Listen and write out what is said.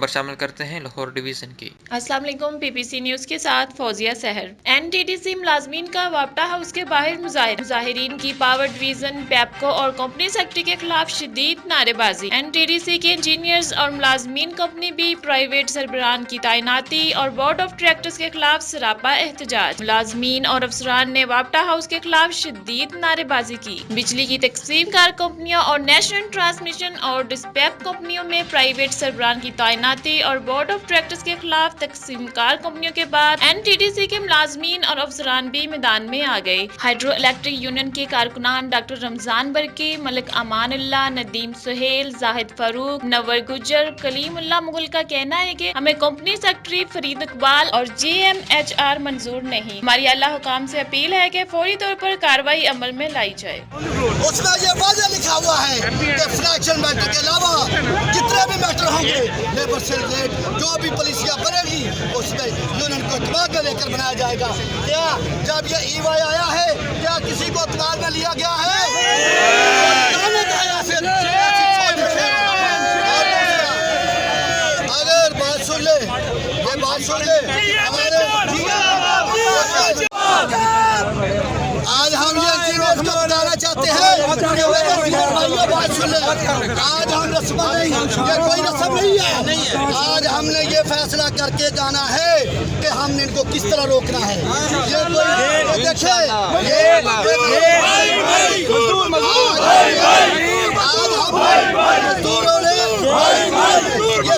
خبر شامل کرتے ہیں لاہور ڈویژن کی۔ السلام علیکم، پی پی سی نیوز کے ساتھ فوزیہ سحر۔ این ٹی ڈی سی ملازمین کا وابٹہ ہاؤس کے باہر مظاہرین کی پاور ڈویژن، پیپکو اور کمپنی سیکرٹری کے خلاف شدید نعرے بازی۔ این ٹی ڈی سی کے انجینئرز اور ملازمین کمپنی بھی پرائیویٹ سربراہان کی تعیناتی اور بورڈ آف ڈائریکٹرز کے خلاف سراپا احتجاج۔ ملازمین اور افسران نے وابٹہ ہاؤس کے خلاف شدید نعرے بازی کی۔ بجلی کی تقسیم کار کمپنیوں اور نیشنل ٹرانسمیشن اور ڈسپیچ کمپنیوں میں پرائیویٹ سربراہان کی تعیناتی اور بورڈ آف ڈائریکٹرز کے خلاف تقسیم کار کمپنیوں کے بعد این ٹی ڈی سی کے ملازمین اور افسران بھی میدان میں آ گئے۔ ہائیڈرو الیکٹرک یونین کے کارکنان ڈاکٹر رمضان برقی، ملک امان اللہ، ندیم سہیل، زاہد فاروق، منور گجر، کلیم اللہ مغل کا کہنا ہے کہ ہمیں کمپنی سیکرٹری فرید اقبال اور جی ایم ایچ آر منظور نہیں۔ ہماری اعلیٰ حکام سے اپیل ہے کہ فوری طور پر کارروائی عمل میں لائی جائے۔ اس میں یہ واضح لکھا ہوا ہے کہ فنانشل میٹر کے علاوہ جتنے بھی میٹر ہوں گے لیبر سے ریلیٹ جو بھی پالیسیاں بنے گی اس میں یونین کو اعتبار میں لے کر بنایا جائے گا۔ کیا جب یہ ای وائی آیا ہے کیا کسی کو اعتبار میں لیا گیا ہے؟ اگر بات سن لے یہ بات سن لے آج ہم یہ چیز کو بتانا چاہتے ہیں، بات سن لیں، آج ہم رسم نہیں، یہ کوئی رسم نہیں ہے، آج ہم نے یہ فیصلہ کر کے جانا ہے کہ ہم نے ان کو کس طرح روکنا ہے۔ یہ کوئی دیکھے آج ہم مزدوروں نے یہ مل کے